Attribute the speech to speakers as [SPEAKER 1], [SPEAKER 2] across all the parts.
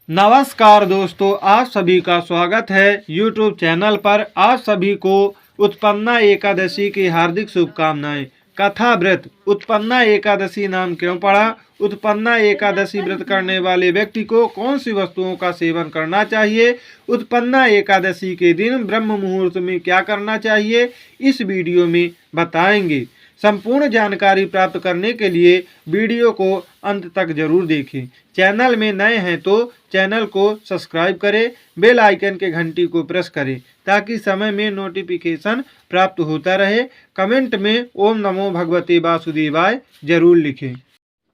[SPEAKER 1] नमस्कार दोस्तों, आप सभी का स्वागत है YouTube चैनल पर। आप सभी को उत्पन्ना एकादशी की हार्दिक शुभकामनाएं। कथा व्रत उत्पन्ना एकादशी नाम क्यों पड़ा? उत्पन्ना एकादशी व्रत करने वाले व्यक्ति को कौन सी वस्तुओं का सेवन करना चाहिए? उत्पन्ना एकादशी के दिन ब्रह्म मुहूर्त में क्या करना चाहिए, इस वीडियो में बताएंगे। संपूर्ण जानकारी प्राप्त करने के लिए वीडियो को अंत तक जरूर देखें। चैनल में नए हैं तो चैनल को सब्सक्राइब करें, बेल आइकन के घंटी को प्रेस करें ताकि समय में नोटिफिकेशन प्राप्त होता रहे। कमेंट में ओम नमो भगवते वासुदेवाय जरूर लिखें।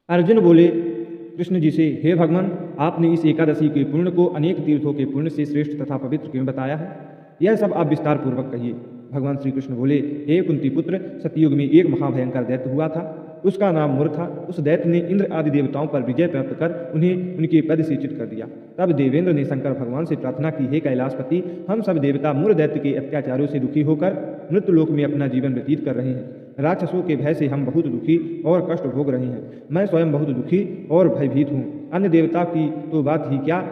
[SPEAKER 2] अर्जुन बोले कृष्ण जी से, हे भगवान, आपने इस एकादशी के पुण्य को अनेक तीर्थों के पुण्य से श्रेष्ठ तथा पवित्र क्यों बताया है? यह सब आप विस्तार पूर्वक कहिए। भगवान श्री कृष्ण बोले, हे कुंती पुत्र, सतयुग में एक महाभयंकर दैत्य हुआ था। उसका नाम मुर था। उस दैत्य ने इंद्र आदि देवताओं पर विजय प्राप्त कर उन्हें उनके पद से च्युत कर दिया। तब देवेंद्र ने शंकर भगवान से प्रार्थना की, हे कैलाशपति, हम सब देवता मुर दैत्य के अत्याचारों से दुखी होकर मृत्युलोक में अपना जीवन व्यतीत कर रहे हैं। राक्षसों के भय से हम बहुत दुखी और कष्ट भोग रहे हैं। मैं स्वयं बहुत दुखी और भयभीत हूँ। अन्य देवता की तो बात ही क्या।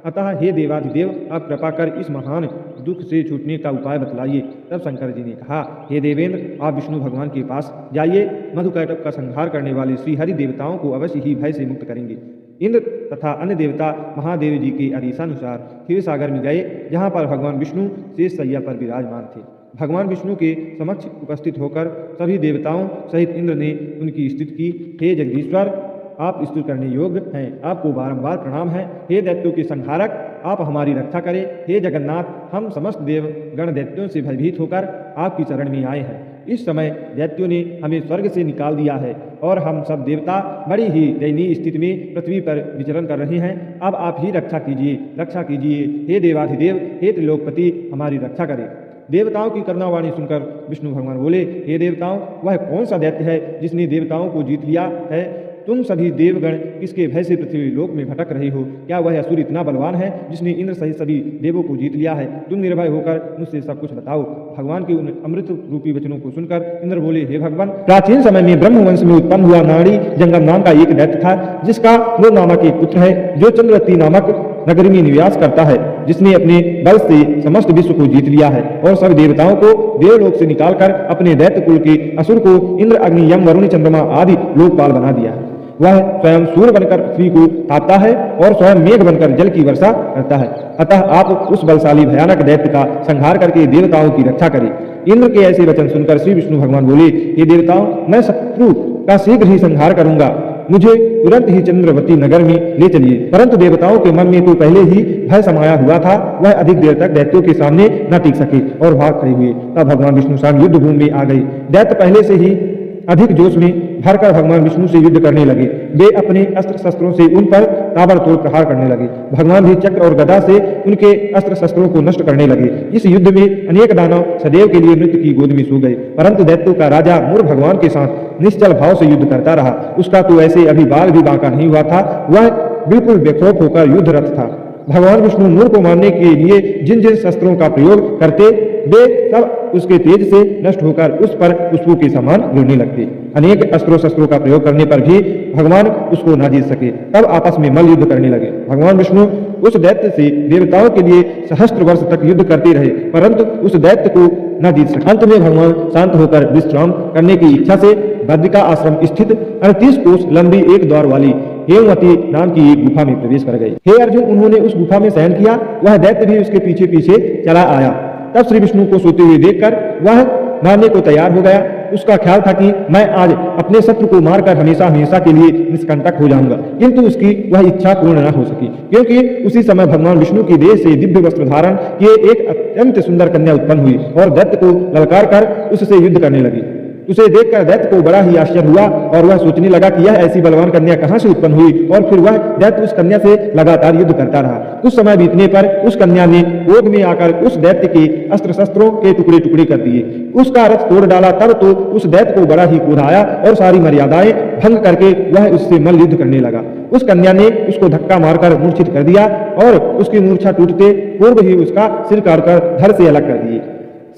[SPEAKER 2] अतः हे देवाधिदेव, आप कृपा कर इस महान दुख से छूटने का उपाय बतलाइए। तब शंकर जी ने कहा, हे देवेंद्र, आप विष्णु भगवान के पास जाइए। मधुकैटभ का संहार करने वाले श्री हरि देवताओं को अवश्य ही भय से मुक्त करेंगे। इंद्र तथा अन्य देवता महादेव जी के आदेशानुसार क्षीर सागर में गए, जहाँ पर भगवान विष्णु शेष सैया पर विराजमान थे। भगवान विष्णु के समक्ष उपस्थित होकर सभी देवताओं सहित इंद्र ने उनकी स्तुति की। हे जगदीश्वर, आप स्तुति करने योग्य हैं, आपको बारंबार प्रणाम है। हे दैत्यों के संहारक, आप हमारी रक्षा करें। हे जगन्नाथ, हम समस्त देव गण दैत्यों से भयभीत होकर आपकी शरण में आए हैं। इस समय दैत्यों ने हमें स्वर्ग से निकाल दिया है और हम सब देवता बड़ी ही दयनीय स्थिति में पृथ्वी पर विचरण कर रहे हैं। अब आप ही रक्षा कीजिए, रक्षा कीजिए। हे देवाधिदेव, हे त्रिलोकपति, हमारी रक्षा करें। देवताओं की करुणावाणी सुनकर विष्णु भगवान बोले, हे देवताओं, वह कौन सा दैत्य है जिसने देवताओं को जीत लिया है? तुम सभी देवगण किसके भय से पृथ्वी लोक में भटक रहे हो? क्या वह असुर इतना बलवान है जिसने इंद्र सहित सभी देवों को जीत लिया है? तुम निर्भय होकर मुझसे सब कुछ बताओ। भगवान के उन अमृत रूपी वचनों को सुनकर इंद्र बोले, हे भगवान, प्राचीन समय में ब्रह्मवंश में उत्पन्न हुआ नाड़ी जंगम नाम का एक दैत्य था, जिसका मुर नामक एक पुत्र है, जो चंद्रवती नामक नगरी में निवास करता है, जिसने अपने बल से समस्त विश्व को जीत लिया है और सब देवताओं को देवलोक से निकालकर अपने दैत्य कुल के असुर को इंद्र, अग्नि, यम, वरुण, चंद्रमा आदि लोकपाल बना दिया है। वह स्वयं सूर्य बनकर पृथ्वी को तापता है और स्वयं मेघ बनकर जल की वर्षा करता है। अतः आप उस बलशाली भयानक दैत्य का संहार करके देवताओं की रक्षा करें। इंद्र के ऐसे वचन सुनकर श्री विष्णु भगवान बोले, हे देवताओं, मैं शत्रु का शीघ्र ही संहार करूंगा। मुझे तुरंत ही चंद्रवती नगर में ले चलिए। परंतु देवताओं के मन में तो पहले ही भय समाया हुआ था। वह अधिक देर तक दैत्यों के सामने न टिक सके और भाग खड़े हुए। तब भगवान विष्णु स्वयं युद्ध भूमि में आ गए। दैत्य पहले से ही अधिक जोश में भरकर भगवान विष्णु से युद्ध करने लगे। वे अपने अस्त्र शस्त्रों से उन पर ताबड़तोड़ प्रहार करने लगे। भगवान भी चक्र और गदा से उनके अस्त्र शस्त्रों को नष्ट करने लगे। इस युद्ध में अनेक दानव सदैव के लिए मृत्यु की गोद में सो गए। परंतु दैत्यों का राजा मुर भगवान के साथ निश्चल भाव से युद्ध करता रहा। उसका तो ऐसे अभी बाल भी बांका नहीं हुआ था। वह बिल्कुल बेखौफ होकर युद्धरत था। भगवान विष्णु मुर को मारने के लिए जिन जिन शस्त्रों का प्रयोग करते, वे सब उसके तेज से नष्ट होकर उस पर पुष्पों के समान गिरने लगते। अनेक अस्त्रों शस्त्रों का प्रयोग करने पर भी भगवान उसको न जीत सके। तब आपस में मल्ल युद्ध करने लगे। भगवान विष्णु उस दैत्य से देवताओं के लिए सहस्त्र वर्ष तक युद्ध करते रहे, परंतु उस दैत्य को न जीत सके। अंत में भगवान शांत होकर विश्राम करने की इच्छा से बद्रिका आश्रम स्थित 38 कोस लंबी एक द्वार वाली हेमवती नाम की एक गुफा में प्रवेश कर गए। हे अर्जुन, उन्होंने उस गुफा में शयन किया। वह दैत्य भी उसके पीछे पीछे चला आया। तब श्री विष्णु को सोते हुए देखकर वह मारने को तैयार हो गया। उसका ख्याल था कि मैं आज अपने शत्रु को मारकर हमेशा हमेशा के लिए निष्कंटक हो जाऊंगा, किंतु उसकी वह इच्छा पूर्ण न हो सकी, क्योंकि उसी समय भगवान विष्णु की देह से दिव्य वस्त्र धारण किए एक अत्यंत सुंदर कन्या उत्पन्न हुई और दैत्य को ललकार कर उससे युद्ध करने लगी। उसे देखकर दैत्य को बड़ा ही आश्चर्य हुआ और वह सोचने लगा कि यह ऐसी बलवान कन्या कहां से उत्पन्न हुई, और फिर वह दैत्य उस कन्या से लगातार युद्ध करता रहा। कुछ समय बीतने पर उस कन्या ने क्रोध में आकर उस दैत्य के अस्त्र शस्त्रों के टुकड़े टुकड़े कर दिए, उसका रथ तोड़ डाला। तब तो उस दैत्य को बड़ा ही क्रोध आया और सारी मर्यादाएं भंग करके वह उससे मल्ल युद्ध करने लगा। उस कन्या ने उसको धक्का मारकर मूर्छित कर दिया और उसकी मूर्छा टूटते पूर्व ही उसका सिर काटकर धड़ से अलग कर दिए।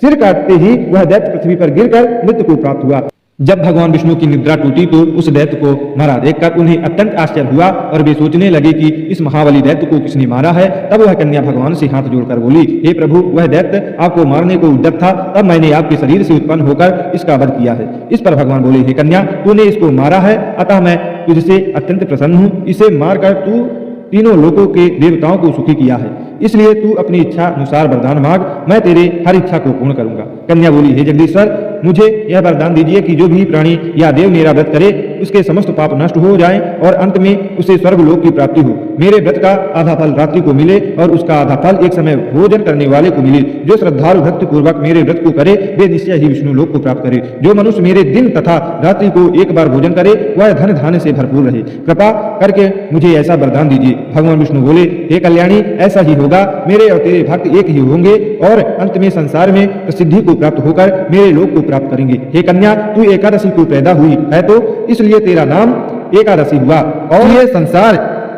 [SPEAKER 2] सिर काटते ही वह दैत्य पृथ्वी पर गिरकर मृत्यु को प्राप्त हुआ। जब भगवान विष्णु की निद्रा टूटी तो उस दैत्य को मरा देखकर उन्हें अत्यंत आश्चर्य हुआ और वे सोचने लगे कि इस महाबली दैत्य को किसने मारा है। तब वह कन्या भगवान से हाथ जोड़कर बोली, हे प्रभु, वह दैत्य आपको मारने को उद्यत था, तब मैंने आपके शरीर से उत्पन्न होकर इसका वध किया है। इस पर भगवान बोले, हे कन्या, तूने इसको मारा है, अतः मैं तुझसे अत्यंत प्रसन्न हूँ। इसे मारकर तू तीनों लोकों के देवताओं को सुखी किया है, इसलिए तू अपनी इच्छा अनुसार वरदान मांग, मैं तेरे हर इच्छा को पूर्ण करूंगा। कन्या बोली, हे जगदीश्वर, मुझे यह वरदान दीजिए कि जो भी प्राणी या देव मेरा व्रत करे उसके समस्त पाप नष्ट हो जाएं और अंत में उसे स्वर्गलोक की प्राप्ति हो। मेरे व्रत का आधा फल रात्रि को मिले और उसका आधा फल एक समय भोजन करने वाले को मिले। जो श्रद्धालु भक्ति पूर्वक मेरे व्रत को करे वे निश्चय ही विष्णु लोक को प्राप्त करे। जो मनुष्य मेरे दिन तथा रात्रि को एक बार भोजन करे वह धन धान्य से भरपूर रहे। कृपा करके मुझे ऐसा वरदान दीजिए। भगवान विष्णु बोले, हे कल्याणी, ऐसा ही होगा। मेरे और तेरे भक्त एक ही होंगे और अंत में संसार में प्रसिद्धि को प्राप्त होकर मेरे लोक को प्राप्त करेंगे। हे कन्या, तू एकादशी को पैदा हुई है तो इसलिए तेरा नाम एकादशी हुआ और ये संसार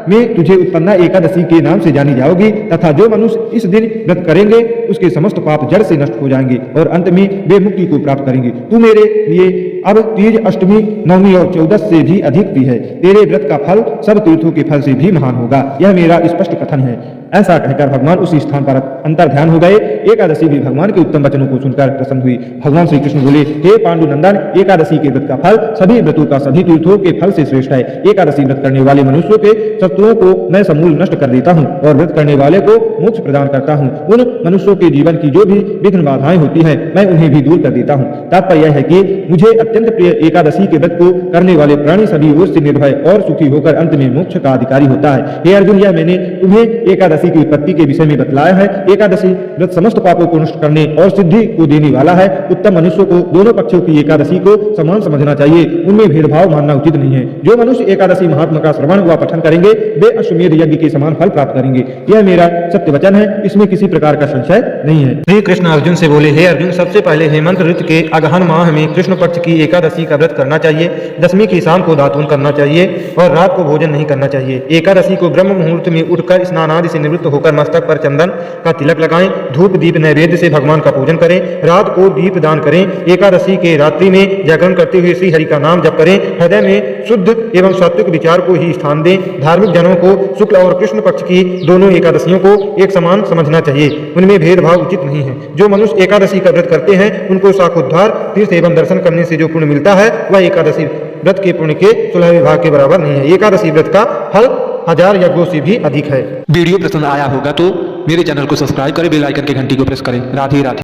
[SPEAKER 2] में तुझे उत्पन्ना एकादशी के नाम से जानी जाओगी। तथा जो मनुष्य इस दिन व्रत करेंगे उसके समस्त पाप जड़ से नष्ट हो जाएंगे और अंत में वे मुक्ति को प्राप्त करेंगे। तू मेरे लिए अब तीज, अष्टमी, नवमी और 14 से भी अधिक प्रिय है। तेरे व्रत का फल सब तीर्थों के फल से भी महान होगा। यह मेरा स्पष्ट कथन है। ऐसा कहकर भगवान उस स्थान पर अंतर ध्यान हो गए। एकादशी भी भगवान के उत्तम वचनों को सुनकर प्रसन्न हुई। भगवान श्री कृष्ण बोले, हे पांडुनंदन, एकादशी के व्रत का फल सभी व्रतों का सभी तीर्थों के फल से श्रेष्ठ है। एकादशी व्रत करने वाले मनुष्यों के शत्रुओं को मैं समूल नष्ट कर देता हूँ और व्रत करने वाले को मोक्ष प्रदान करता हूँ। उन मनुष्यों के जीवन की जो भी विघ्न बाधाएं होती है मैं उन्हें भी दूर कर देता हूँ। तात्पर्य यह है कि मुझे अत्यंत प्रिय एकादशी के व्रत को करने वाले प्राणी सभी ओर से निर्भय और सुखी होकर अंत में मोक्ष का अधिकारी होता है। हे अर्जुन, यह मैंने तुम्हें एकादशी की उत्पत्ति के विषय में बतलाया है। एकादशी व्रत समस्त पापों को नष्ट करने और सिद्धि को देने वाला है। उत्तम मनुष्यों को दोनों पक्षों की एकादशी को समान समझना चाहिए, उनमें भेदभाव मानना उचित नहीं है। जो मनुष्य एकादशी महात्मा का श्रवण व पठन करेंगे वे अश्वमेध यज्ञ के समान फल प्राप्त करेंगे। यह मेरा सत्य वचन है, इसमें किसी प्रकार का संशय नहीं है।
[SPEAKER 3] श्री कृष्ण अर्जुन से बोले, हे अर्जुन, सबसे पहले हेमंत ऋतु के अगहन माह में कृष्ण पक्ष की एकादशी का व्रत करना चाहिए। दशमी की शाम को दातून करना चाहिए और रात को भोजन नहीं करना चाहिए। एकादशी को ब्रह्म मुहूर्त में उठकर स्नान आदि से निवृत्त होकर मस्तक पर चंदन का तिलक लगाएं। धूप दीप नैवेद्य से भगवान का पूजन करें। रात को दीप दान करें। एकादशी के रात्रि में जागरण करते हुए श्री हरि का नाम जप करें। हृदय में शुद्ध एवं सात्विक विचार को ही स्थान दें। धार्मिक जनों को शुक्ल और कृष्ण पक्ष की दोनों एकादशियों को एक समान समझना चाहिए, उनमें भेदभाव उचित नहीं है। जो मनुष्य एकादशी का व्रत करते हैं उनको साक्षोद्धार, तीर्थ एवं दर्शन करने से जो पुण्य मिलता है वह एकादशी व्रत के पुण्य के 16वें भाग के बराबर नहीं है। एकादशी व्रत का फल 1000 यज्ञों से भी अधिक है।
[SPEAKER 4] वीडियो पसंद आया होगा तो मेरे चैनल को सब्सक्राइब करें, बेल आइकन की घंटी को प्रेस करें। राधे राधे।